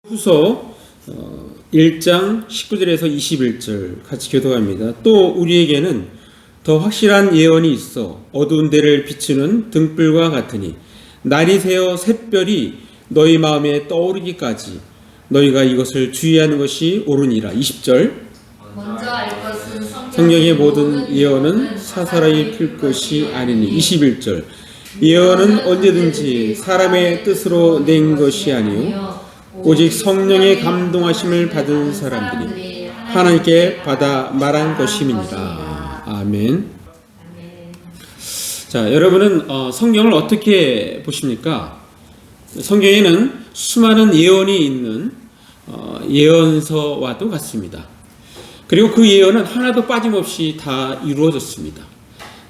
후서 1장 19절에서 21절 같이 교독합니다. 또 우리에게는 더 확실한 예언이 있어 어두운 데를 비추는 등불과 같으니 날이 새어 샛별이 너희 마음에 떠오르기까지 너희가 이것을 주의하는 것이 옳으니라. 20절 먼저 알 것은 성경의 모든 예언은 사사로이 필 것이 아니니. 21절 예언은 언제든지 사람의 뜻으로 낸 것이 아니요 오직 성령의 감동하심을 받은 사람들이 하나님께 받아 말한 것임이니라. 아멘. 자, 여러분은 성경을 어떻게 보십니까? 성경에는 수많은 예언이 있는 예언서와도 같습니다. 그리고 그 예언은 하나도 빠짐없이 다 이루어졌습니다.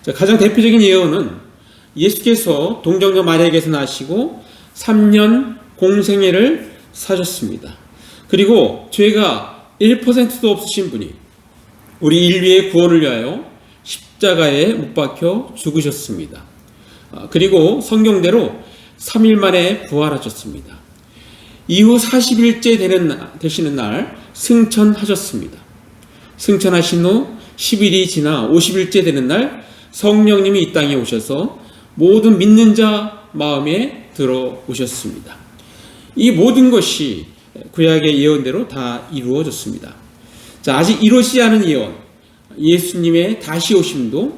자, 가장 대표적인 예언은 예수께서 동정녀 마리아에게서 나시고 3년 공생애를 사셨습니다. 그리고 죄가 1%도 없으신 분이 우리 인류의 구원을 위하여 십자가에 못 박혀 죽으셨습니다. 그리고 성경대로 3일 만에 부활하셨습니다. 이후 40일째 되시는 날 승천하셨습니다. 승천하신 후 10일이 지나 50일째 되는 날 성령님이 이 땅에 오셔서 모든 믿는 자 마음에 들어오셨습니다. 이 모든 것이 구약의 예언대로 다 이루어졌습니다. 자, 아직 이루어지지 않은 예언, 예수님의 다시 오심도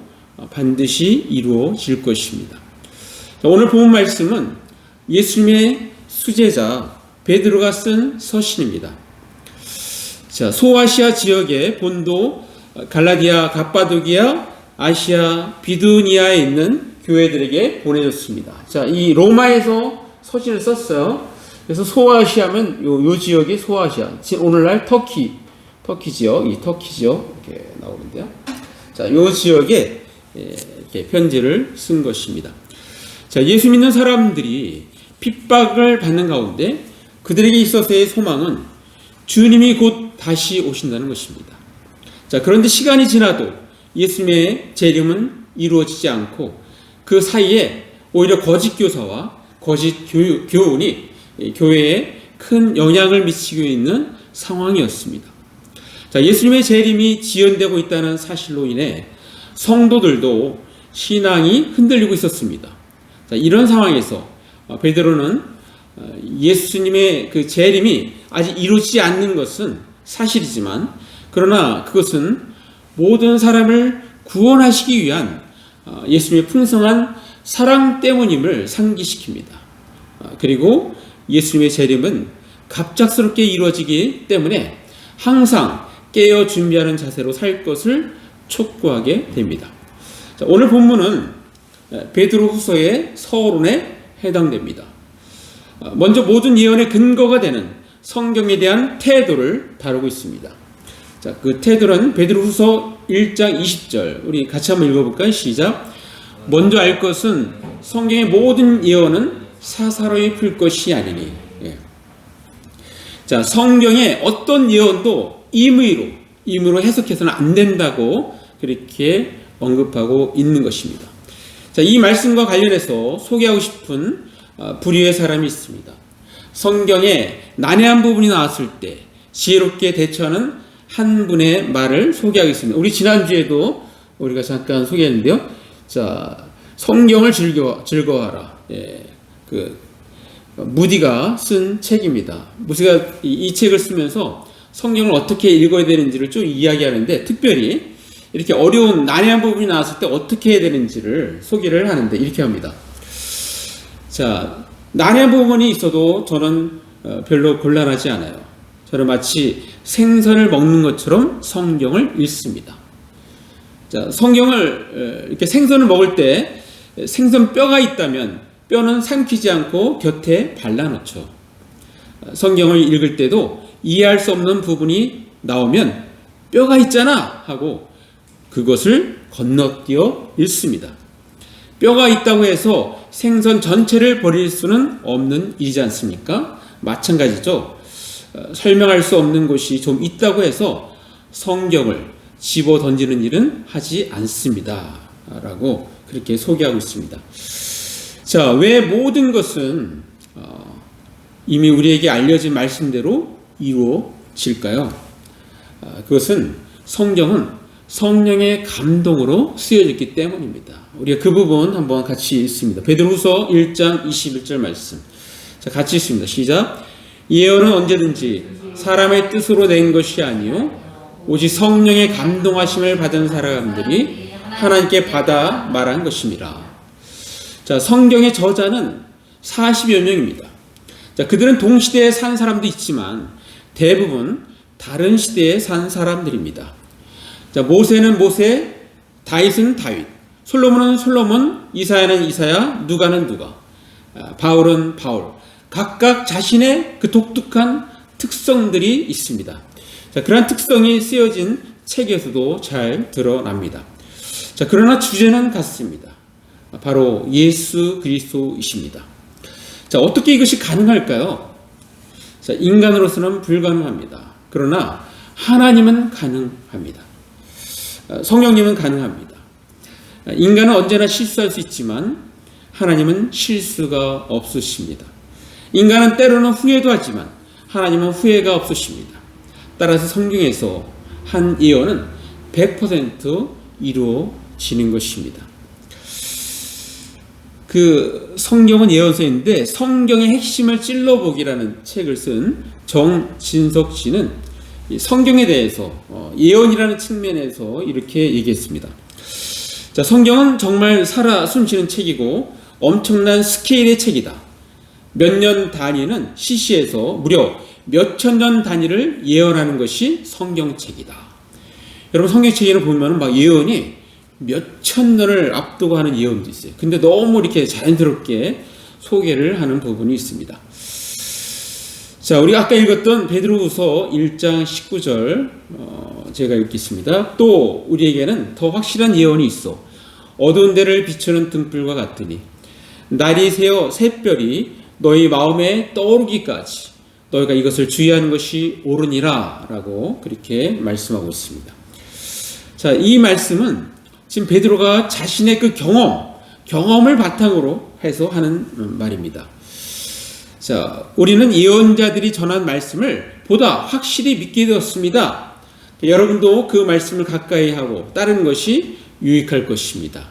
반드시 이루어질 것입니다. 자, 오늘 본 말씀은 예수님의 수제자 베드로가 쓴 서신입니다. 자, 소아시아 지역의 본도 갈라디아, 갑바도기아, 아시아, 비두니아에 있는 교회들에게 보내졌습니다. 자, 이 로마에서 서신을 썼어요. 그래서 소아시아면 요 지역이 소아시아. 오늘날 터키 지역, 이 터키 지역 이렇게 나오는데요. 자, 요 지역에 이렇게 편지를 쓴 것입니다. 자, 예수 믿는 사람들이 핍박을 받는 가운데 그들에게 있어서의 소망은 주님이 곧 다시 오신다는 것입니다. 자, 그런데 시간이 지나도 예수님의 재림은 이루어지지 않고 그 사이에 오히려 거짓 교사와 거짓 교훈이 교회에 큰 영향을 미치고 있는 상황이었습니다. 자, 예수님의 재림이 지연되고 있다는 사실로 인해 성도들도 신앙이 흔들리고 있었습니다. 자, 이런 상황에서 베드로는 예수님의 그 재림이 아직 이루어지지 않는 것은 사실이지만 그러나 그것은 모든 사람을 구원하시기 위한 예수님의 풍성한 사랑 때문임을 상기시킵니다. 그리고 예수님의 재림은 갑작스럽게 이루어지기 때문에 항상 깨어 준비하는 자세로 살 것을 촉구하게 됩니다. 자, 오늘 본문은 베드로 후서의 서론에 해당됩니다. 먼저 모든 예언의 근거가 되는 성경에 대한 태도를 다루고 있습니다. 자, 그 태도는 베드로 후서 1장 20절 우리 같이 한번 읽어볼까요? 시작. 먼저 알 것은 성경의 모든 예언은 사사로이 풀 것이 아니니. 예. 자, 성경의 어떤 예언도 임의로 해석해서는 안 된다고 그렇게 언급하고 있는 것입니다. 자, 이 말씀과 관련해서 소개하고 싶은 불의의 사람이 있습니다. 성경에 난해한 부분이 나왔을 때 지혜롭게 대처하는 한 분의 말을 소개하겠습니다. 우리 지난주에도 우리가 잠깐 소개했는데요. 자, 성경을 즐거워하라. 예. 무디가 쓴 책입니다. 무디가 이 책을 쓰면서 성경을 어떻게 읽어야 되는지를 좀 이야기하는데 특별히 이렇게 어려운 난해한 부분이 나왔을 때 어떻게 해야 되는지를 소개를 하는데 이렇게 합니다. 자, 난해한 부분이 있어도 저는 별로 곤란하지 않아요. 저는 마치 생선을 먹는 것처럼 성경을 읽습니다. 자, 성경을 이렇게 생선을 먹을 때 생선 뼈가 있다면 뼈는 삼키지 않고 곁에 발라놓죠. 성경을 읽을 때도 이해할 수 없는 부분이 나오면 뼈가 있잖아 하고 그것을 건너뛰어 읽습니다. 뼈가 있다고 해서 생선 전체를 버릴 수는 없는 일이지 않습니까? 마찬가지죠. 설명할 수 없는 것이 좀 있다고 해서 성경을 집어 던지는 일은 하지 않습니다. 라고 그렇게 소개하고 있습니다. 자, 왜 모든 것은 이미 우리에게 알려진 말씀대로 이루어질까요? 그것은 성경은 성령의 감동으로 쓰여졌기 때문입니다. 우리가 그 부분 한번 같이 읽습니다. 베드로후서 1장 21절 말씀. 자, 같이 읽습니다. 시작. 예언은 언제든지 사람의 뜻으로 낸 것이 아니요 오직 성령의 감동하심을 받은 사람들이 하나님께 받아 말한 것입니다. 자, 성경의 저자는 40여 명입니다. 자, 그들은 동시대에 산 사람도 있지만 대부분 다른 시대에 산 사람들입니다. 자, 모세는 모세, 다윗은 다윗, 솔로몬은 솔로몬, 이사야는 이사야, 누가는 누가, 바울은 바울. 각각 자신의 그 독특한 특성들이 있습니다. 자, 그러한 특성이 쓰여진 책에서도 잘 드러납니다. 자, 그러나 주제는 같습니다. 바로 예수 그리스도이십니다. 자, 어떻게 이것이 가능할까요? 자, 인간으로서는 불가능합니다. 그러나 하나님은 가능합니다. 성령님은 가능합니다. 인간은 언제나 실수할 수 있지만 하나님은 실수가 없으십니다. 인간은 때로는 후회도 하지만 하나님은 후회가 없으십니다. 따라서 성경에서 한 예언은 100% 이루어지는 것입니다. 그 성경은 예언서인데 성경의 핵심을 찔러보기라는 책을 쓴 정진석 씨는 성경에 대해서 예언이라는 측면에서 이렇게 얘기했습니다. 자, 성경은 정말 살아 숨쉬는 책이고 엄청난 스케일의 책이다. 몇 년 단위는 시시해서 무려 몇천 년 단위를 예언하는 것이 성경책이다. 여러분, 성경책에는 보면 막 예언이 몇천 년을 앞두고 하는 예언도 있어요. 근데 너무 이렇게 자연스럽게 소개를 하는 부분이 있습니다. 자, 우리가 아까 읽었던 베드로후서 1장 19절 제가 읽겠습니다. 또 우리에게는 더 확실한 예언이 있어. 어두운 데를 비추는 등불과 같으니 날이 새어 샛별이 너희 마음에 떠오르기까지 너희가 이것을 주의하는 것이 옳으니라 라고 그렇게 말씀하고 있습니다. 자, 이 말씀은 지금 베드로가 자신의 그 경험을 바탕으로 해서 하는 말입니다. 자, 우리는 예언자들이 전한 말씀을 보다 확실히 믿게 되었습니다. 여러분도 그 말씀을 가까이 하고 따르는 것이 유익할 것입니다.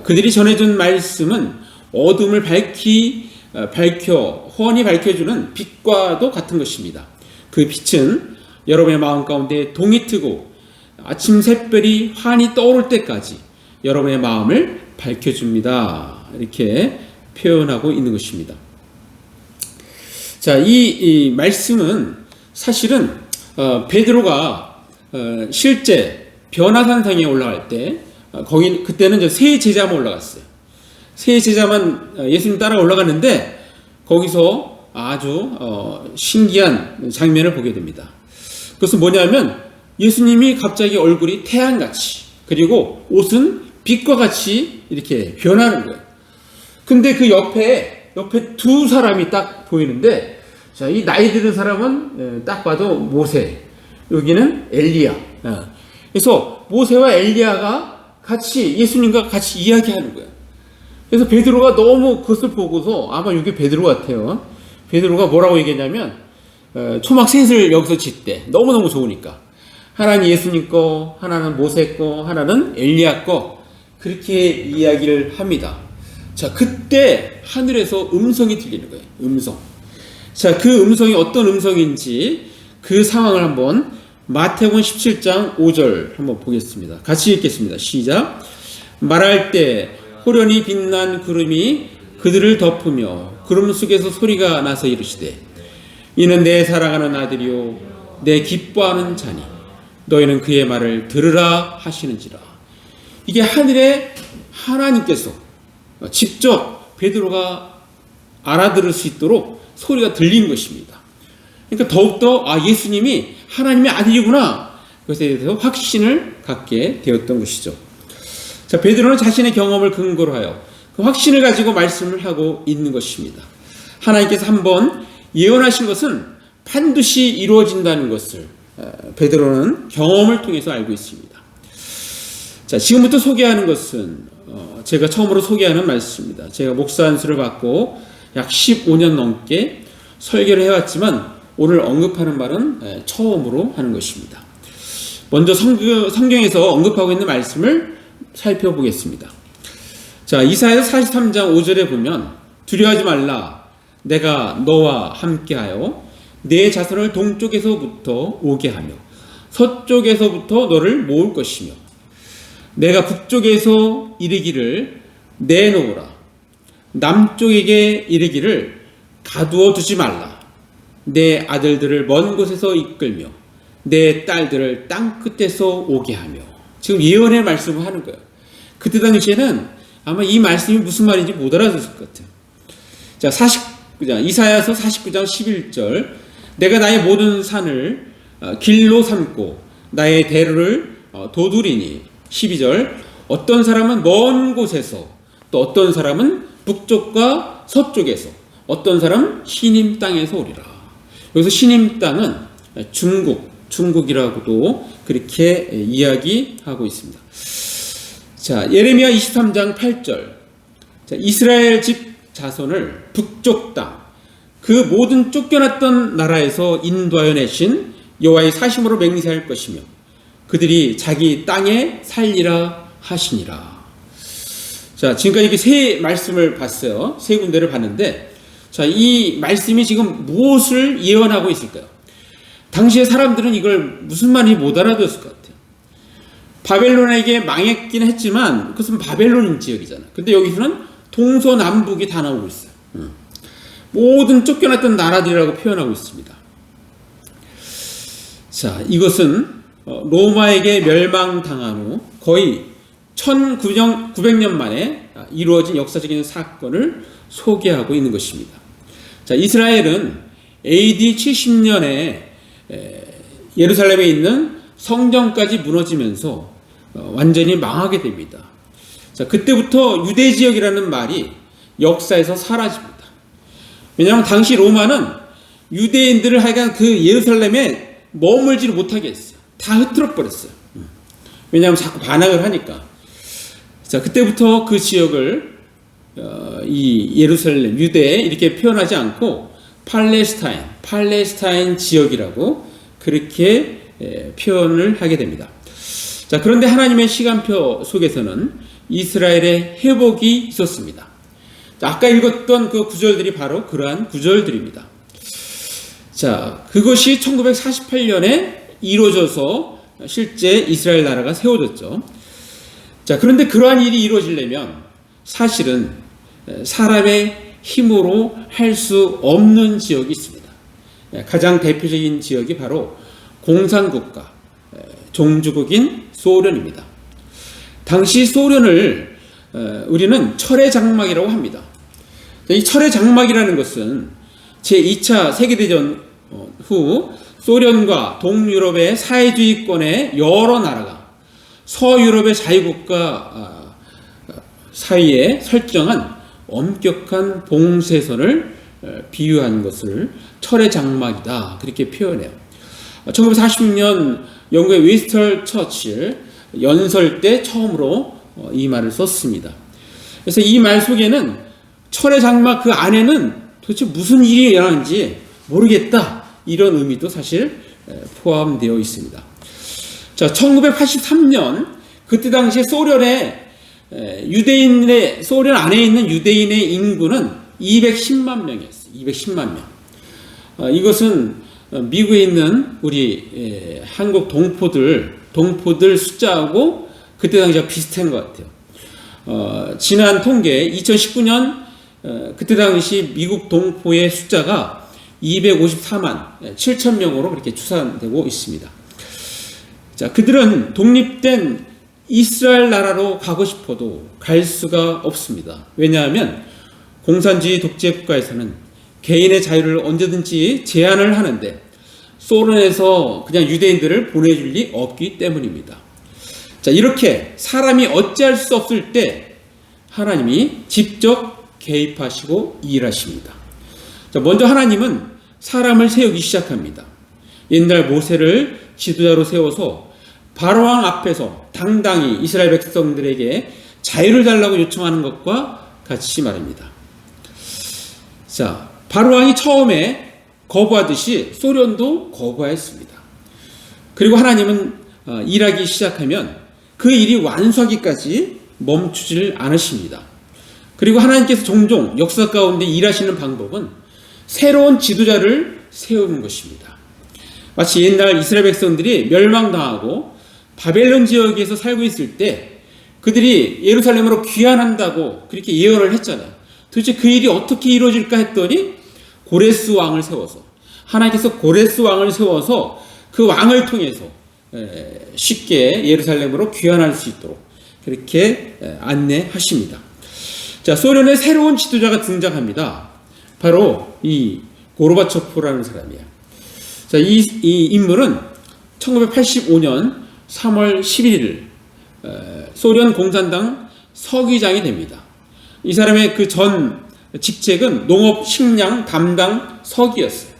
그들이 전해준 말씀은 어둠을 밝혀 훤히 밝혀주는 빛과도 같은 것입니다. 그 빛은 여러분의 마음 가운데 동이 트고 아침 샛별이 환히 떠오를 때까지 여러분의 마음을 밝혀줍니다. 이렇게 표현하고 있는 것입니다. 자, 이 말씀은 사실은 베드로가 실제 변화산상에 올라갈 때 그때는 이제 세 제자만 올라갔어요. 세 제자만 예수님 따라 올라갔는데 거기서 아주 신기한 장면을 보게 됩니다. 그것은 뭐냐면 예수님이 갑자기 얼굴이 태양같이 그리고 옷은 빛과 같이 이렇게 변하는 거예요. 근데 그 옆에 두 사람이 딱 보이는데, 자, 이 나이 드는 사람은 딱 봐도 모세, 여기는 엘리야. 그래서 모세와 엘리야가 같이 예수님과 같이 이야기하는 거예요. 그래서 베드로가 너무 그것을 보고서 아마 이게 베드로 같아요. 베드로가 뭐라고 얘기했냐면 초막 셋을 여기서 짓대. 너무너무 좋으니까. 하나는 예수님 거, 하나는 모세 거, 하나는 엘리야 거. 그렇게 이야기를 합니다. 자, 그때 하늘에서 음성이 들리는 거예요. 음성. 자, 그 음성이 어떤 음성인지 그 상황을 한번 마태복음 17장 5절 한번 보겠습니다. 같이 읽겠습니다. 시작. 말할 때 호련히 빛난 구름이 그들을 덮으며 구름 속에서 소리가 나서 이르시되 이는 내 사랑하는 아들이요 내 기뻐하는 자니 너희는 그의 말을 들으라 하시는지라. 이게 하늘에 하나님께서 직접 베드로가 알아들을 수 있도록 소리가 들리는 것입니다. 그러니까 더욱더 예수님이 하나님의 아들이구나, 그것에 대해서 확신을 갖게 되었던 것이죠. 자, 베드로는 자신의 경험을 근거로 하여 그 확신을 가지고 말씀을 하고 있는 것입니다. 하나님께서 한번 예언하신 것은 반드시 이루어진다는 것을 베드로는 경험을 통해서 알고 있습니다. 자, 지금부터 소개하는 것은 제가 처음으로 소개하는 말씀입니다. 제가 목사 안수를 받고 약 15년 넘게 설계를 해왔지만 오늘 언급하는 말은 처음으로 하는 것입니다. 먼저 성경에서 언급하고 있는 말씀을 살펴보겠습니다. 자, 이사야서 43장 5절에 보면 두려워하지 말라 내가 너와 함께하여 내 자손을 동쪽에서부터 오게 하며 서쪽에서부터 너를 모을 것이며 내가 북쪽에서 이르기를 내놓으라 남쪽에게 이르기를 가두어 두지 말라 내 아들들을 먼 곳에서 이끌며 내 딸들을 땅 끝에서 오게 하며. 지금 예언의 말씀을 하는 거예요. 그때 당시에는 아마 이 말씀이 무슨 말인지 못 알아들었을 것 같아요. 자, 이사야서 49장 11절 내가 나의 모든 산을 길로 삼고 나의 대로를 도두리니. 12절 어떤 사람은 먼 곳에서 또 어떤 사람은 북쪽과 서쪽에서 어떤 사람은 시님 땅에서 오리라. 여기서 시님 땅은 중국이라고도 그렇게 이야기하고 있습니다. 자, 예레미야 23장 8절. 자, 이스라엘 집 자손을 북쪽 땅, 그 모든 쫓겨났던 나라에서 인도하여 내신 여호와의 사심으로 맹세할 것이며 그들이 자기 땅에 살리라 하시니라. 자, 지금까지 이렇게 세 말씀을 봤어요. 세 군데를 봤는데, 자, 이 말씀이 지금 무엇을 예언하고 있을까요? 당시의 사람들은 이걸 무슨 말인지 못 알아들었을 것 같아요. 바벨론에게 망했긴 했지만 그것은 바벨론 지역이잖아. 근데 여기서는 동서남북이 다 나오고 있어요. 모든 쫓겨났던 나라들이라고 표현하고 있습니다. 자, 이것은 로마에게 멸망당한 후 거의 1900년 만에 이루어진 역사적인 사건을 소개하고 있는 것입니다. 자, 이스라엘은 AD 70년에 예루살렘에 있는 성전까지 무너지면서 완전히 망하게 됩니다. 자, 그때부터 유대 지역이라는 말이 역사에서 사라집니다. 왜냐하면 당시 로마는 유대인들을 하여간 그 예루살렘에 머물지를 못하게 했어요. 다 흐트러 버렸어요. 왜냐하면 자꾸 반항을 하니까. 자, 그때부터 그 지역을 이 예루살렘, 유대 이렇게 표현하지 않고 팔레스타인 지역이라고 그렇게 표현을 하게 됩니다. 자, 그런데 하나님의 시간표 속에서는 이스라엘의 회복이 있었습니다. 자, 아까 읽었던 그 구절들이 바로 그러한 구절들입니다. 자, 그것이 1948년에 이루어져서 실제 이스라엘 나라가 세워졌죠. 자, 그런데 그러한 일이 이루어지려면 사실은 사람의 힘으로 할 수 없는 지역이 있습니다. 가장 대표적인 지역이 바로 공산국가, 종주국인 소련입니다. 당시 소련을 우리는 철의 장막이라고 합니다. 이 철의 장막이라는 것은 제2차 세계대전 후 소련과 동유럽의 사회주의권의 여러 나라가 서유럽의 자유국가 사이에 설정한 엄격한 봉쇄선을 비유한 것을 철의 장막이다 그렇게 표현해요. 1946년 영국의 윈스턴 처칠 연설 때 처음으로 이 말을 썼습니다. 그래서 이 말 속에는 철의 장막 그 안에는 도대체 무슨 일이 일어나는지 모르겠다 이런 의미도 사실 포함되어 있습니다. 자, 1983년 그때 당시에 소련의 소련 안에 있는 유대인의 인구는 210만 명이었어요. 210만 명. 이것은 미국에 있는 우리 한국 동포들 숫자하고 그때 당시와 비슷한 것 같아요. 지난 통계 2019년 그때 당시 미국 동포의 숫자가 254만 7천 명으로 그렇게 추산되고 있습니다. 자, 그들은 독립된 이스라엘 나라로 가고 싶어도 갈 수가 없습니다. 왜냐하면 공산주의 독재 국가에서는 개인의 자유를 언제든지 제한을 하는데 소련에서 그냥 유대인들을 보내줄 리 없기 때문입니다. 자, 이렇게 사람이 어찌할 수 없을 때 하나님이 직접 개입하시고 일하십니다. 자, 먼저 하나님은 사람을 세우기 시작합니다. 옛날 모세를 지도자로 세워서 바로왕 앞에서 당당히 이스라엘 백성들에게 자유를 달라고 요청하는 것과 같이 말입니다. 자, 바로왕이 처음에 거부하듯이 소련도 거부하였습니다. 그리고 하나님은 일하기 시작하면 그 일이 완수하기까지 멈추질 않으십니다. 그리고 하나님께서 종종 역사 가운데 일하시는 방법은 새로운 지도자를 세우는 것입니다. 마치 옛날 이스라엘 백성들이 멸망당하고 바벨론 지역에서 살고 있을 때 그들이 예루살렘으로 귀환한다고 그렇게 예언을 했잖아요. 도대체 그 일이 어떻게 이루어질까 했더니 고레스 왕을 세워서, 하나님께서 고레스 왕을 세워서 그 왕을 통해서 쉽게 예루살렘으로 귀환할 수 있도록 그렇게 안내하십니다. 자, 소련의 새로운 지도자가 등장합니다. 바로 이 고르바초프라는 사람이야. 자, 이 인물은 1985년 3월 11일 소련 공산당 서기장이 됩니다. 이 사람의 그 전 직책은 농업 식량 담당 서기였어요.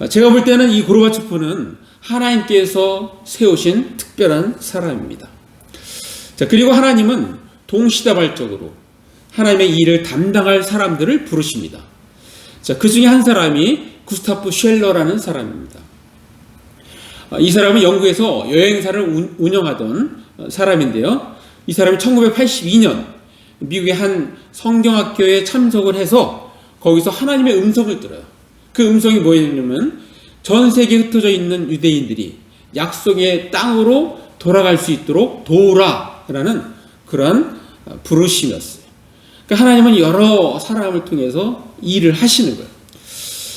제가 볼 때는 이 고르바초프는 하나님께서 세우신 특별한 사람입니다. 자, 그리고 하나님은 동시다발적으로 하나님의 일을 담당할 사람들을 부르십니다. 자, 그 중에 한 사람이 구스타프 쉘러라는 사람입니다. 이 사람은 영국에서 여행사를 운영하던 사람인데요. 이 사람이 1982년 미국의 한 성경학교에 참석을 해서 거기서 하나님의 음성을 들어요. 그 음성이 뭐였냐면 전 세계에 흩어져 있는 유대인들이 약속의 땅으로 돌아갈 수 있도록 도우라라는 그런 부르심이었어요. 그러니까 하나님은 여러 사람을 통해서 일을 하시는 거예요.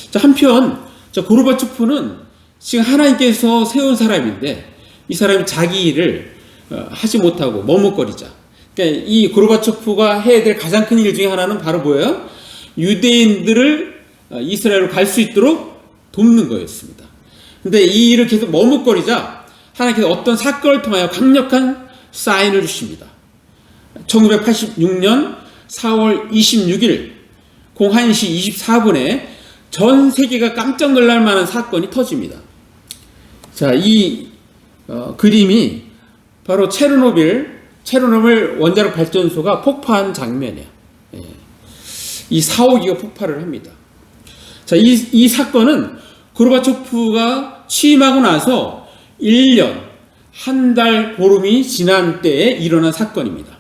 자, 한편 고르바초프는 지금 하나님께서 세운 사람인데 이 사람이 자기 일을 하지 못하고 머뭇거리자. 그러니까 이 고르바초프가 해야 될 가장 큰 일 중에 하나는 바로 뭐예요? 유대인들을 이스라엘로 갈 수 있도록 돕는 거였습니다. 근데 이 일을 계속 머뭇거리자 하나님께서 어떤 사건을 통하여 강력한 사인을 주십니다. 1986년 4월 26일 01시 24분에 전 세계가 깜짝 놀랄 만한 사건이 터집니다. 자, 이 그림이 바로 체르노빌 원자력 발전소가 폭파한 장면이에요. 이 사호기가 폭발을 합니다. 자, 이 사건은 고르바초프가 취임하고 나서 1년, 한 달 보름이 지난 때에 일어난 사건입니다.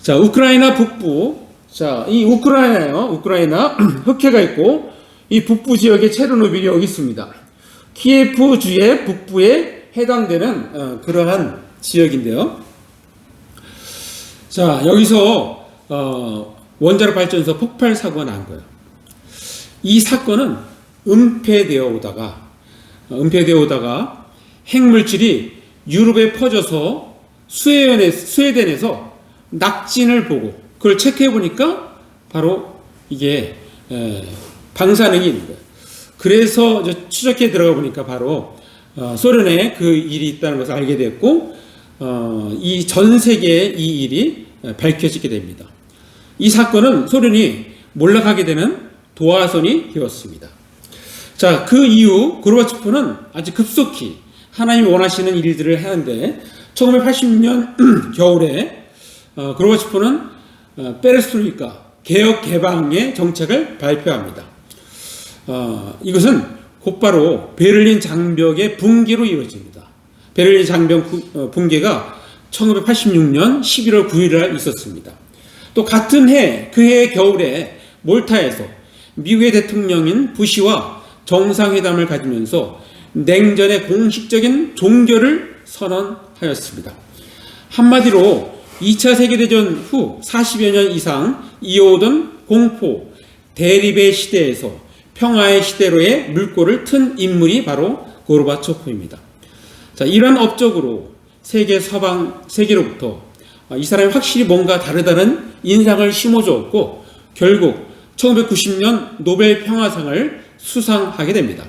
자, 우크라이나 북부, 자, 이 우크라이나 흑해가 있고 이 북부 지역에 체르노빌이 여기 있습니다. 키예프주의 북부에 해당되는 그러한 지역인데요. 자, 여기서 원자력 발전소 폭발 사고가 난 거예요. 이 사건은 은폐되어 오다가 핵물질이 유럽에 퍼져서 스웨덴에서 낙진을 보고 그걸 체크해 보니까 바로 이게 방사능이 있는 거예요. 그래서 추적해 들어가 보니까 바로 소련에 그 일이 있다는 것을 알게 됐고 이 전 세계에 이 일이 밝혀지게 됩니다. 이 사건은 소련이 몰락하게 되는 도화선이 되었습니다. 자, 그 이후 고르바초프는 아주 급속히 하나님이 원하시는 일들을 하는데 1980년 겨울에 고르바초프는 페레스트로이카 개혁 개방의 정책을 발표합니다. 이것은 곧바로 베를린 장벽의 붕괴로 이루어집니다. 베를린 장벽 붕괴가 1986년 11월 9일 날 있었습니다. 또 같은 해, 그 해의 겨울에 몰타에서 미국의 대통령인 부시와 정상회담을 가지면서 냉전의 공식적인 종결을 선언하였습니다. 한마디로 2차 세계대전 후 40여 년 이상 이어오던 공포, 대립의 시대에서 평화의 시대로의 물꼬를 튼 인물이 바로 고르바초프입니다. 자, 이러한 업적으로 세계로부터 이 사람이 확실히 뭔가 다르다는 인상을 심어주었고 결국 1990년 노벨 평화상을 수상하게 됩니다.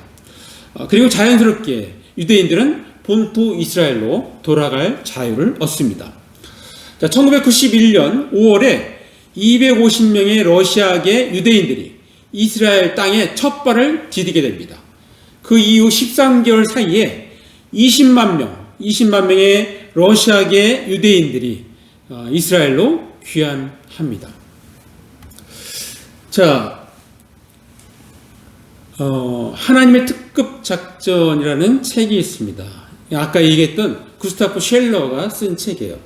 그리고 자연스럽게 유대인들은 본토 이스라엘로 돌아갈 자유를 얻습니다. 자, 1991년 5월에 250명의 러시아계 유대인들이 이스라엘 땅에 첫 발을 디디게 됩니다. 그 이후 13개월 사이에 20만 명의 러시아계 유대인들이 이스라엘로 귀환합니다. 자, 하나님의 특급 작전이라는 책이 있습니다. 아까 얘기했던 구스타프 쉘러가 쓴 책이에요.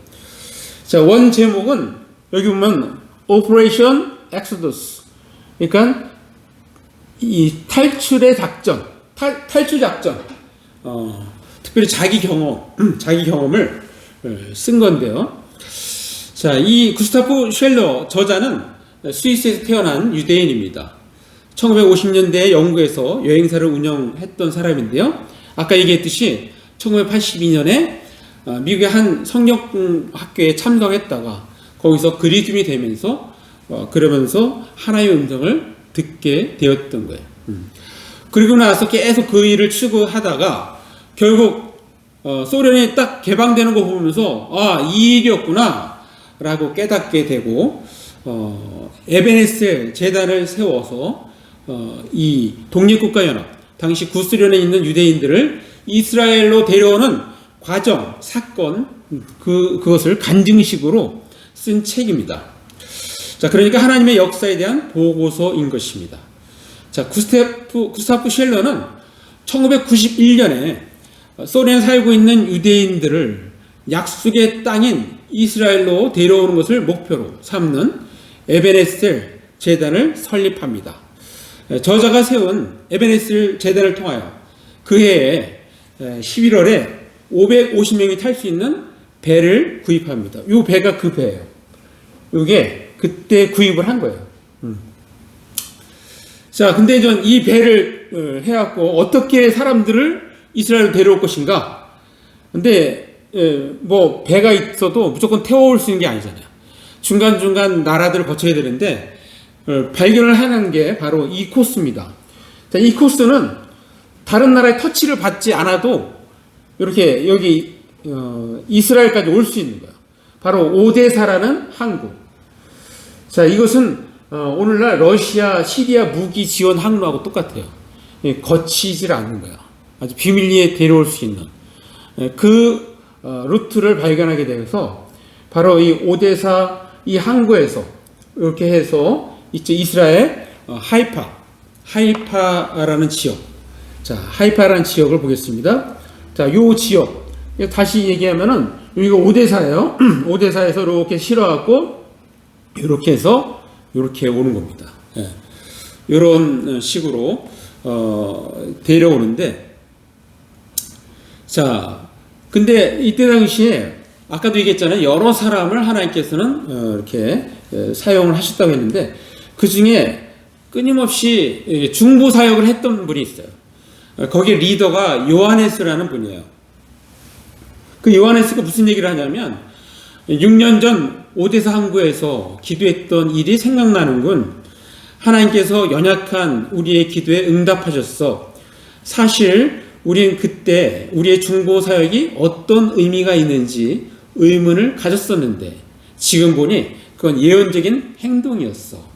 자, 원 제목은 여기 보면 Operation Exodus. 그러니까 이 탈출의 작전, 탈출 작전. 특별히 자기 경험을 쓴 건데요. 자, 이 구스타프 쉘러 저자는 스위스에서 태어난 유대인입니다. 1950년대에 영국에서 여행사를 운영했던 사람인데요. 아까 얘기했듯이 1982년에 미국의 한 성경학교에 참석했다가 거기서 그리스도인이 되면서 그러면서 하나님의 음성을 듣게 되었던 거예요. 그리고 나서 계속 그 일을 추구하다가 결국 소련이 딱 개방되는 거 보면서 이 일이었구나 라고 깨닫게 되고 에베네셀 재단을 세워서 이 독립국가연합, 당시 구소련에 있는 유대인들을 이스라엘로 데려오는 과정, 사건, 그것을 간증식으로 쓴 책입니다. 자, 그러니까 하나님의 역사에 대한 보고서인 것입니다. 자, 구스타프 쉘러는 1991년에 소련에 살고 있는 유대인들을 약속의 땅인 이스라엘로 데려오는 것을 목표로 삼는 에베네셀 재단을 설립합니다. 저자가 세운 에베네셀 재단을 통하여 그 해에 11월에 550명이 탈 수 있는 배를 구입합니다. 이 배가 그 배예요. 이게 그때 구입을 한 거예요. 자, 근데 이 배를 해갖고 어떻게 사람들을 이스라엘로 데려올 것인가? 근데 뭐 배가 있어도 무조건 태워올 수 있는 게 아니잖아요. 중간중간 나라들을 거쳐야 되는데 발견을 하는 게 바로 이 코스입니다. 자, 이 코스는 다른 나라의 터치를 받지 않아도 이렇게 여기 이스라엘까지 올 수 있는 거예요. 바로 오데사라는 항구. 자, 이것은 오늘날 러시아, 시리아 무기 지원 항로하고 똑같아요. 거치질 않는 거예요. 아주 비밀리에 데려올 수 있는 그 루트를 발견하게 되어서 바로 이 오데사 이 항구에서 이렇게 해서 이제 이스라엘 하이파라는 지역. 자, 하이파라는 지역을 보겠습니다. 자, 요 지역 다시 얘기하면은 여기가 오데사예요. 오데사에서 이렇게 실어갖고 이렇게 해서 이렇게 오는 겁니다. 예. 이런 식으로 데려오는데, 자, 근데 이때 당시에 아까도 얘기했잖아요. 여러 사람을 하나님께서는 이렇게 사용을 하셨다고 했는데 그 중에 끊임없이 중보 사역을 했던 분이 있어요. 거기에 리더가 요하네스라는 분이에요. 그 요하네스가 무슨 얘기를 하냐면 6년 전 오데사 항구에서 기도했던 일이 생각나는군. 하나님께서 연약한 우리의 기도에 응답하셨어. 사실 우리는 그때 우리의 중보 사역이 어떤 의미가 있는지 의문을 가졌었는데 지금 보니 그건 예언적인 행동이었어.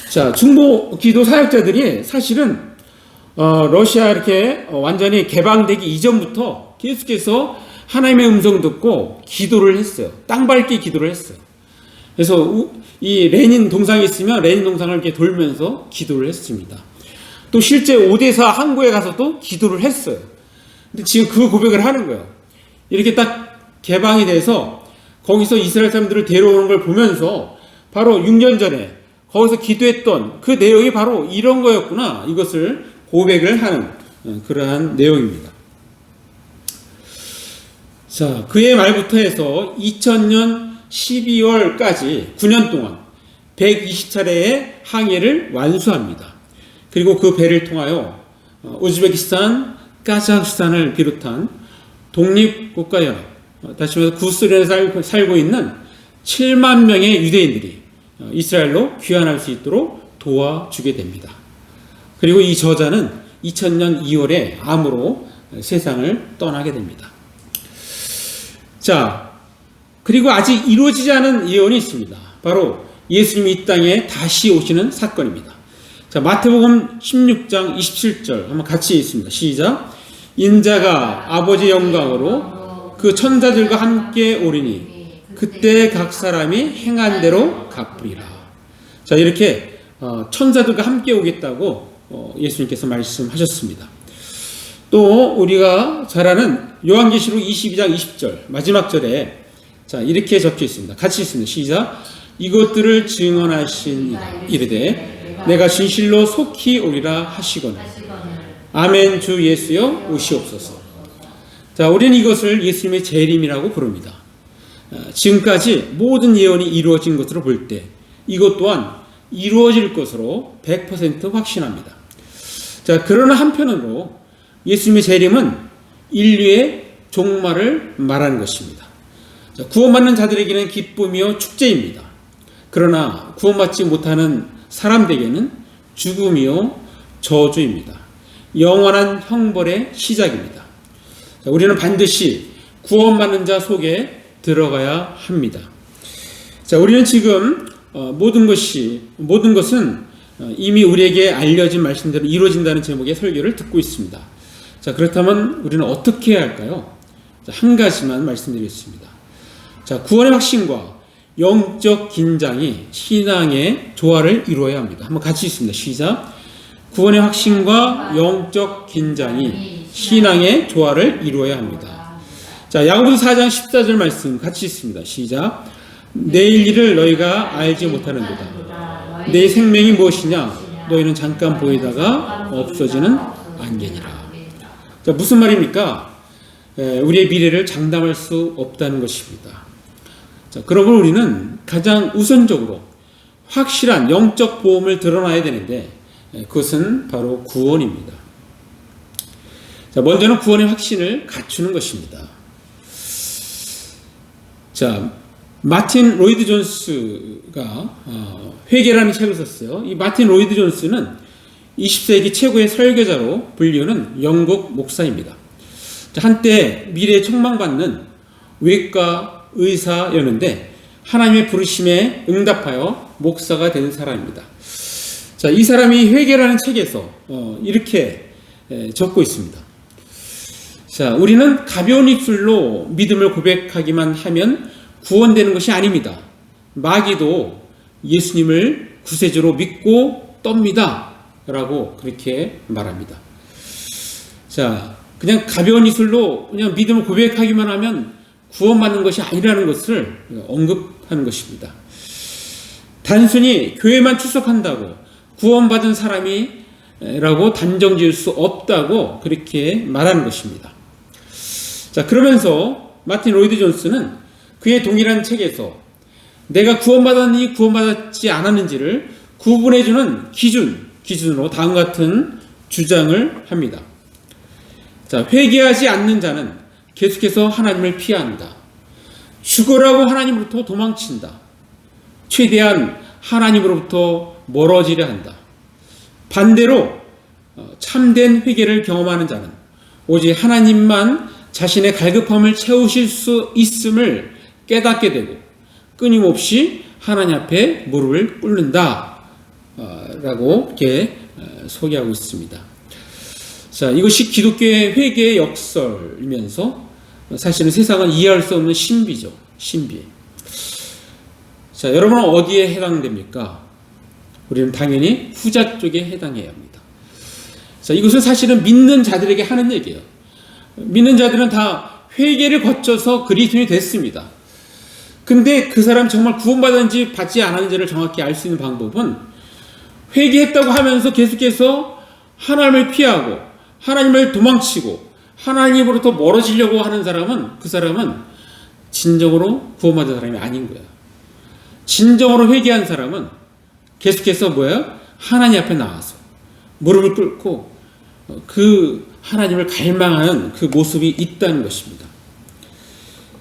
자, 중보 기도 사역자들이 사실은 러시아 이렇게 완전히 개방되기 이전부터 계속해서 하나님의 음성 듣고 기도를 했어요. 땅 밟기 기도를 했어요. 그래서 이 레닌 동상이 있으면 레닌 동상을 이렇게 돌면서 기도를 했습니다. 또 실제 오데사 항구에 가서도 기도를 했어요. 근데 지금 그 고백을 하는 거예요. 이렇게 딱 개방이 돼서 거기서 이스라엘 사람들을 데려오는 걸 보면서 바로 6년 전에 거기서 기도했던 그 내용이 바로 이런 거였구나. 이것을 고백을 하는 그러한 내용입니다. 자, 그해 말부터 해서 2000년 12월까지 9년 동안 120차례의 항해를 완수합니다. 그리고 그 배를 통하여 우즈베키스탄, 카자흐스탄을 비롯한 독립국가연합, 다시 말해서 구소련에 살고 있는 7만 명의 유대인들이 이스라엘로 귀환할 수 있도록 도와주게 됩니다. 그리고 이 저자는 2000년 2월에 암으로 세상을 떠나게 됩니다. 자, 그리고 아직 이루어지지 않은 예언이 있습니다. 바로 예수님이 이 땅에 다시 오시는 사건입니다. 자, 마태복음 16장 27절 한번 같이 읽습니다. 시작. 인자가 아버지 영광으로 그 천사들과 함께 오리니 그때 각 사람이 행한 대로 갚으리라. 자, 이렇게 천사들과 함께 오겠다고 예수님께서 말씀하셨습니다. 또 우리가 잘 아는 요한계시록 22장 20절 마지막 절에 자 이렇게 적혀 있습니다. 같이 있습니다. 시작. 이것들을 증언하신 이르되 내가 진실로 속히 오리라 하시거늘 아멘. 주 예수여 오시옵소서. 자, 우리는 이것을 예수님의 재림이라고 부릅니다. 지금까지 모든 예언이 이루어진 것으로 볼 때 이것 또한 이루어질 것으로 100% 확신합니다. 자, 그러나 한편으로 예수님의 재림은 인류의 종말을 말하는 것입니다. 자, 구원받는 자들에게는 기쁨이요 축제입니다. 그러나 구원받지 못하는 사람들에게는 죽음이요 저주입니다. 영원한 형벌의 시작입니다. 자, 우리는 반드시 구원받는 자 속에 들어가야 합니다. 자, 우리는 지금 모든 것은 이미 우리에게 알려진 말씀대로 이루어진다는 제목의 설교를 듣고 있습니다. 자, 그렇다면 우리는 어떻게 해야 할까요? 자, 한 가지만 말씀드리겠습니다. 자, 구원의 확신과 영적 긴장이 신앙의 조화를 이루어야 합니다. 한번 같이 읽습니다. 시작. 구원의 확신과 영적 긴장이 신앙의 조화를 이루어야 합니다. 자, 야고보서 4장 14절 말씀 같이 읽습니다. 시작. 내일 일을 너희가 알지 못하는도다. 내 생명이 무엇이냐? 너희는 잠깐 보이다가 없어지는 안개니라. 자, 무슨 말입니까? 우리의 미래를 장담할 수 없다는 것입니다. 자, 그러면 우리는 가장 우선적으로 확실한 영적 보험을 드러나야 되는데 그것은 바로 구원입니다. 자, 먼저는 구원의 확신을 갖추는 것입니다. 자, 마틴 로이드 존스가 회개라는 책을 썼어요. 이 마틴 로이드 존스는 20세기 최고의 설교자로 불리우는 영국 목사입니다. 자, 한때 미래에 촉망받는 외과 의사였는데 하나님의 부르심에 응답하여 목사가 된 사람입니다. 자, 이 사람이 회개라는 책에서 이렇게 적고 있습니다. 자, 우리는 가벼운 입술로 믿음을 고백하기만 하면 구원되는 것이 아닙니다. 마귀도 예수님을 구세주로 믿고 떱니다. 라고 그렇게 말합니다. 자, 그냥 가벼운 입술로 그냥 믿음을 고백하기만 하면 구원받는 것이 아니라는 것을 언급하는 것입니다. 단순히 교회만 출석한다고 구원받은 사람이라고 단정 지을 수 없다고 그렇게 말하는 것입니다. 자, 그러면서 마틴 로이드 존스는 그의 동일한 책에서 내가 구원받았니 구원받지 않았는지를 구분해주는 기준으로 다음과 같은 주장을 합니다. 자, 회개하지 않는 자는 계속해서 하나님을 피한다. 죽으라고 하나님으로부터 도망친다. 최대한 하나님으로부터 멀어지려 한다. 반대로 참된 회개를 경험하는 자는 오직 하나님만 자신의 갈급함을 채우실 수 있음을 깨닫게 되고 끊임없이 하나님 앞에 무릎을 꿇는다 라고 이렇게 소개하고 있습니다. 자, 이것이 기독교의 회개의 역설이면서 사실은 세상은 이해할 수 없는 신비죠. 신비. 자, 여러분은 어디에 해당됩니까? 우리는 당연히 후자 쪽에 해당해야 합니다. 자, 이것은 사실은 믿는 자들에게 하는 얘기예요. 믿는 자들은 다 회개를 거쳐서 그리스도인이 됐습니다. 근데 그 사람이 정말 구원받았는지 받지 않았는지를 정확히 알 수 있는 방법은 회개했다고 하면서 계속해서 하나님을 피하고 하나님을 도망치고 하나님으로부터 멀어지려고 하는 사람은 그 사람은 진정으로 구원받은 사람이 아닌 거야. 진정으로 회개한 사람은 계속해서 뭐야? 하나님 앞에 나와서 무릎을 꿇고 그 하나님을 갈망하는 그 모습이 있다는 것입니다.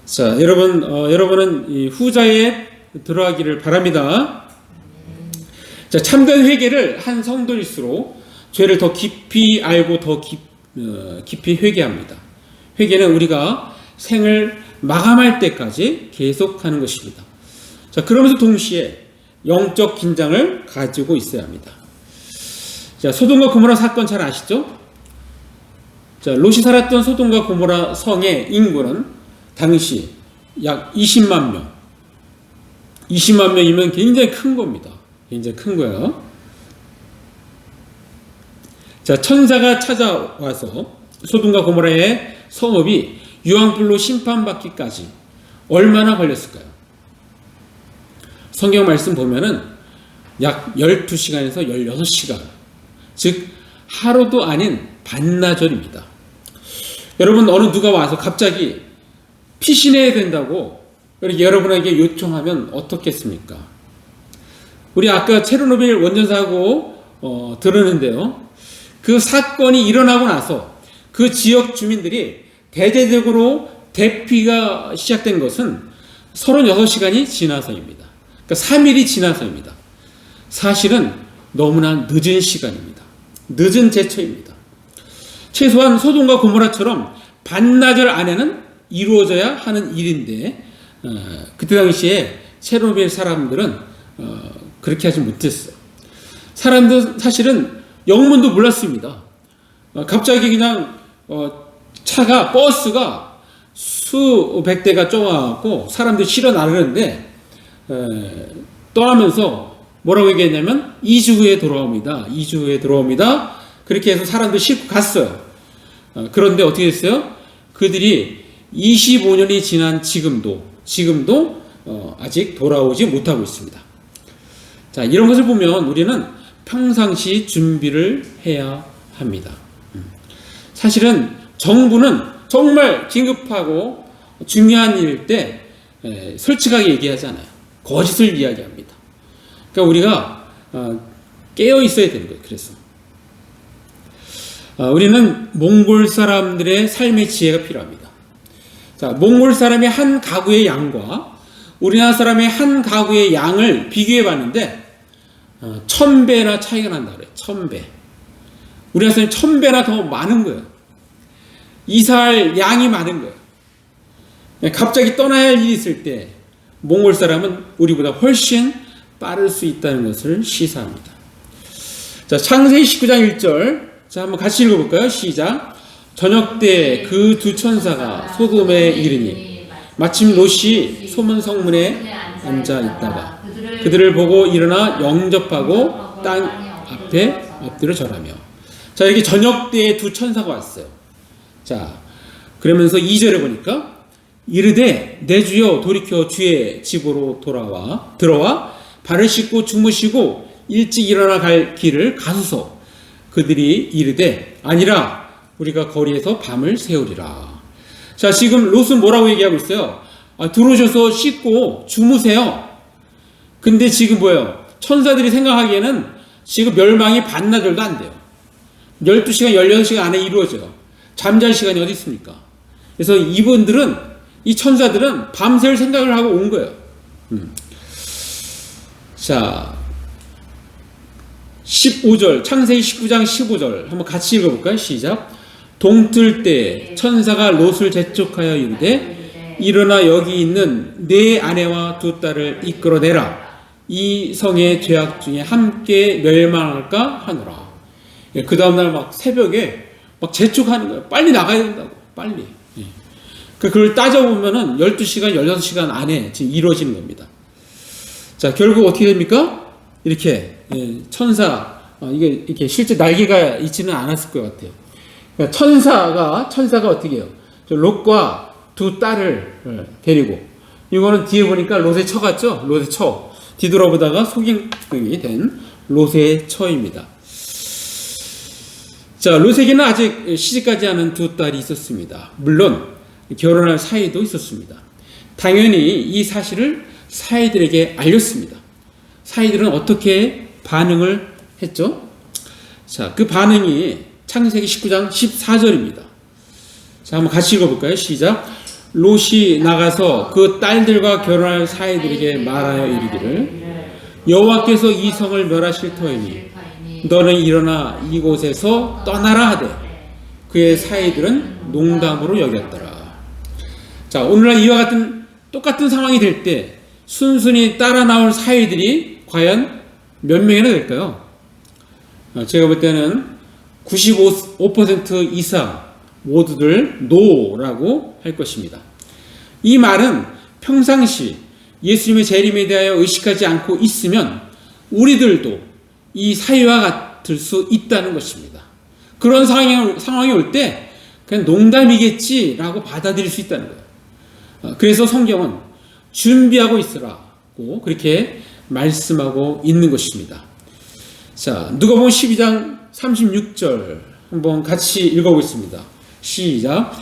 자, 여러분은 이 후자에 들어가기를 바랍니다. 자, 참된 회개를 한 성도일수록 죄를 더 깊이 알고 더 깊이 회개합니다. 회개는 우리가 생을 마감할 때까지 계속하는 것입니다. 자, 그러면서 동시에 영적 긴장을 가지고 있어야 합니다. 자, 소돔과 고모라 사건 잘 아시죠? 자, 롯이 살았던 소돔과 고모라 성의 인구는 당시 약 20만 명. 20만 명이면 굉장히 큰 겁니다. 굉장히 큰 거예요. 자, 천사가 찾아와서 소돔과 고모라의 성읍이 유황불로 심판받기까지 얼마나 걸렸을까요? 성경 말씀 보면은 약 12시간에서 16시간, 즉 하루도 아닌 반나절입니다. 여러분, 어느 누가 와서 갑자기 피신해야 된다고 이렇게 여러분에게 요청하면 어떻겠습니까? 우리 아까 체르노빌 원전 사고 들었는데요. 그 사건이 일어나고 나서 그 지역 주민들이 대대적으로 대피가 시작된 것은 36시간이 지나서입니다. 그러니까 3일이 지나서입니다. 사실은 너무나 늦은 시간입니다. 늦은 제처입니다. 최소한 소돔과 고모라처럼 반나절 안에는 이루어져야 하는 일인데 그때 당시에 체르노빌 사람들은 그렇게 하지 못했어요. 사람들 사실은 영문도 몰랐습니다. 갑자기 그냥 차가 버스가 수백 대가 쫓아가고 사람들 실어 나르는데 떠나면서 뭐라고 얘기했냐면 2주 후에 돌아옵니다. 2주 후에 돌아옵니다. 그렇게 해서 사람들 싣고 갔어요. 그런데 어떻게 됐어요? 그들이 25년이 지난 지금도 아직 돌아오지 못하고 있습니다. 자, 이런 것을 보면 우리는 평상시 준비를 해야 합니다. 사실은 정부는 정말 긴급하고 중요한 일일 때 솔직하게 얘기하지 않아요. 거짓을 이야기합니다. 그러니까 우리가 깨어 있어야 되는 거예요. 그래서 우리는 몽골 사람들의 삶의 지혜가 필요합니다. 자, 몽골 사람의 한 가구의 양과 우리나라 사람의 한 가구의 양을 비교해 봤는데 1000배나 차이가 난다 그래요. 1000배. 우리나라 사람이 1000배나 더 많은 거예요. 이사할 양이 많은 거예요. 갑자기 떠나야 할 일이 있을 때 몽골 사람은 우리보다 훨씬 빠를 수 있다는 것을 시사합니다. 자, 창세기 19장 1절. 자, 한번 같이 읽어볼까요? 시작. 저녁 때 그 두 천사가 소돔에 이르니 마침 롯이 소문 성문에 앉아 있다가 그들을 보고 일어나 영접하고 땅 앞에 엎드려 절하며. 자, 이렇게 저녁 때에 두 천사가 왔어요. 자, 그러면서 2절에 보니까 이르되 내 주여 돌이켜 주의 집으로 들어와 발을 씻고 주무시고 일찍 일어나 갈 길을 가소서. 그들이 이르되 아니라 우리가 거리에서 밤을 새우리라. 자, 지금 롯은 뭐라고 얘기하고 있어요? 들어오셔서 씻고 주무세요. 근데 지금 뭐예요? 천사들이 생각하기에는 지금 멸망이 반나절도 안 돼요. 12시간, 16시간 안에 이루어져요. 잠잘 시간이 어디 있습니까? 그래서 이 천사들은 밤새울 생각을 하고 온 거예요. 자, 15절, 창세기 19장 15절 한번 같이 읽어볼까요? 시작. 동틀 때 천사가 롯을 재촉하여 이르되 일어나 여기 있는 네 아내와 두 딸을 이끌어내라. 이 성의 죄악 중에 함께 멸망할까 하노라. 그 다음날 막 새벽에 막 재촉하는 거예요. 빨리 나가야 된다고. 빨리. 그걸 따져보면은 12시간, 16시간 안에 지금 이루어지는 겁니다. 자, 결국 어떻게 됩니까? 이렇게, 이게 이렇게 실제 날개가 있지는 않았을 것 같아요. 그러니까 천사가 어떻게 해요? 롯과 두 딸을 데리고, 이거는 뒤에 보니까 롯의 처 같죠? 롯의 처. 뒤돌아보다가 속임이 된 롯의 처입니다. 자, 롯에게는 아직 시집가지 않은 두 딸이 있었습니다. 물론 결혼할 사이도 있었습니다. 당연히 이 사실을 사이들에게 알렸습니다. 사이들은 어떻게 반응을 했죠? 자, 그 반응이 창세기 19장 14절입니다. 자, 한번 같이 읽어볼까요? 시작. 롯이 나가서 그 딸들과 결혼할 사이들에게 말하여 이르기를 여호와께서 이 성을 멸하실 터이니 너는 일어나 이곳에서 떠나라 하되 그의 사이들은 농담으로 여겼더라. 자, 오늘날 이와 같은 똑같은 상황이 될 때 순순히 따라 나올 사이들이 과연 몇 명이나 될까요? 제가 볼 때는 95% 이상 모두들 노라고 할 것입니다. 이 말은 평상시 예수님의 재림에 대하여 의식하지 않고 있으면 우리들도 이 사이와 같을 수 있다는 것입니다. 그런 상황이 올 때 그냥 농담이겠지라고 받아들일 수 있다는 거예요. 그래서 성경은 준비하고 있으라고 그렇게 말씀하고 있는 것입니다. 자, 누가복음 12장 36절 한번 같이 읽어보겠습니다. 시작.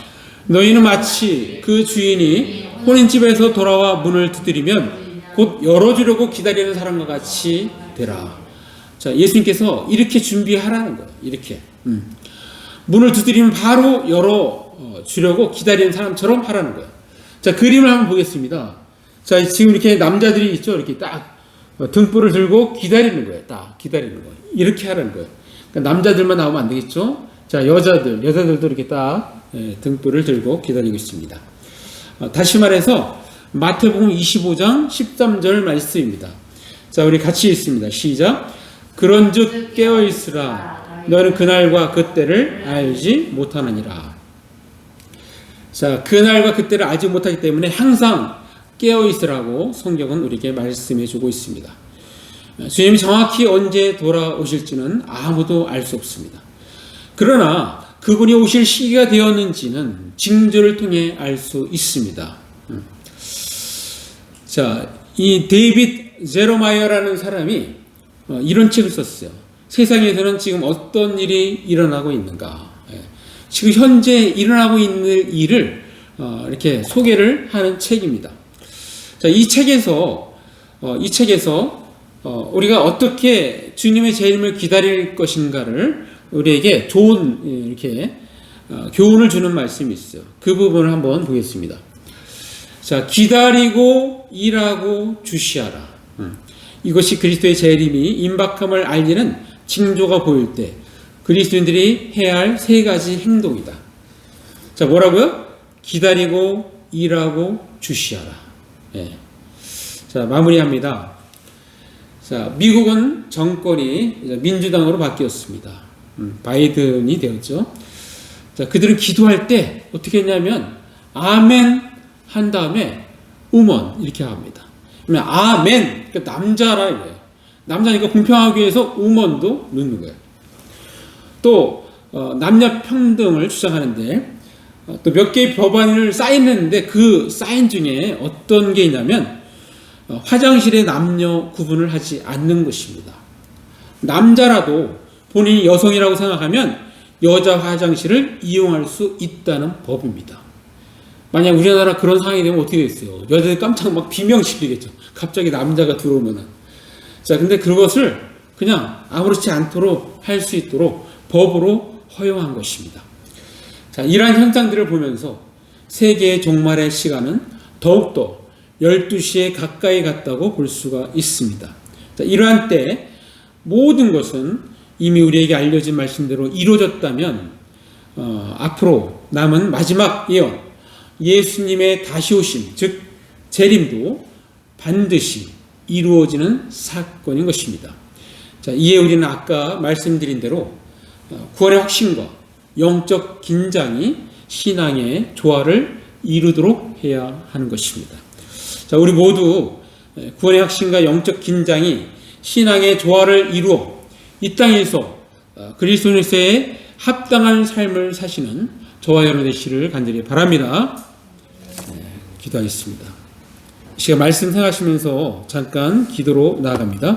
너희는 마치 그 주인이 혼인집에서 돌아와 문을 두드리면 곧 열어주려고 기다리는 사람과 같이 되라. 자, 예수님께서 이렇게 준비하라는 거예요. 이렇게 문을 두드리면 바로 열어주려고 기다리는 사람처럼 하라는 거예요. 자, 그림을 한번 보겠습니다. 자, 지금 이렇게 남자들이 있죠. 이렇게 딱 등불을 들고 기다리는 거예요. 딱 기다리는 거예요. 이렇게 하라는 거예요. 그러니까 남자들만 나오면 안 되겠죠. 자, 여자들도 이렇게 딱 등불을 들고 기다리고 있습니다. 다시 말해서 마태복음 25장 13절 말씀입니다. 자, 우리 같이 읽습니다. 시작. 그런즉 깨어 있으라. 너는 그날과 그때를 알지 못하느니라. 자, 그날과 그때를 알지 못하기 때문에 항상 깨어 있으라고 성경은 우리에게 말씀해 주고 있습니다. 주님이 정확히 언제 돌아오실지는 아무도 알 수 없습니다. 그러나 그분이 오실 시기가 되었는지는 징조를 통해 알 수 있습니다. 자, 이 데이빗 제로마이어라는 사람이 이런 책을 썼어요. 세상에서는 지금 어떤 일이 일어나고 있는가? 지금 현재 일어나고 있는 일을 이렇게 소개를 하는 책입니다. 자, 이 책에서 우리가 어떻게 주님의 재림을 기다릴 것인가를 우리에게 좋은 이렇게 교훈을 주는 말씀이 있어요. 그 부분을 한번 보겠습니다. 자, 기다리고 일하고 주시하라. 이것이 그리스도의 재림이 임박함을 알리는 징조가 보일 때 그리스도인들이 해야 할 세 가지 행동이다. 자, 뭐라고요? 기다리고 일하고 주시하라. 예. 자, 마무리합니다. 자, 미국은 정권이 민주당으로 바뀌었습니다. 바이든이 되었죠. 자, 그들은 기도할 때 어떻게 했냐면 아멘 한 다음에 우먼 이렇게 합니다. 그러면 아멘, 그러니까 남자라 이거예요. 남자니까 공평하기 위해서 우먼도 넣는 거예요. 또 남녀 평등을 주장하는데 또 몇 개의 법안을 사인했는데 그 사인 중에 어떤 게 있냐면 화장실에 남녀 구분을 하지 않는 것입니다. 남자라도 본인이 여성이라고 생각하면 여자 화장실을 이용할 수 있다는 법입니다. 만약 우리나라 그런 상황이 되면 어떻게 되겠어요? 여자들이 깜짝 막 비명시키겠죠. 갑자기 남자가 들어오면은. 자, 근데 그것을 그냥 아무렇지 않도록 할 수 있도록 법으로 허용한 것입니다. 자, 이러한 현상들을 보면서 세계의 종말의 시간은 더욱더 12시에 가까이 갔다고 볼 수가 있습니다. 자, 이러한 때 모든 것은 이미 우리에게 알려진 말씀대로 이루어졌다면 앞으로 남은 마지막 예언, 예수님의 다시 오심, 즉 재림도 반드시 이루어지는 사건인 것입니다. 자, 이에 우리는 아까 말씀드린 대로 구원의 확신과 영적 긴장이 신앙의 조화를 이루도록 해야 하는 것입니다. 자, 우리 모두 구원의 확신과 영적 긴장이 신앙의 조화를 이루어 이 땅에서 그리스도인으로서의 합당한 삶을 사시는 저와 여러분 되시기를 간절히 바랍니다. 기도하겠습니다. 이 시간 말씀 생각하시면서 잠깐 기도로 나아갑니다.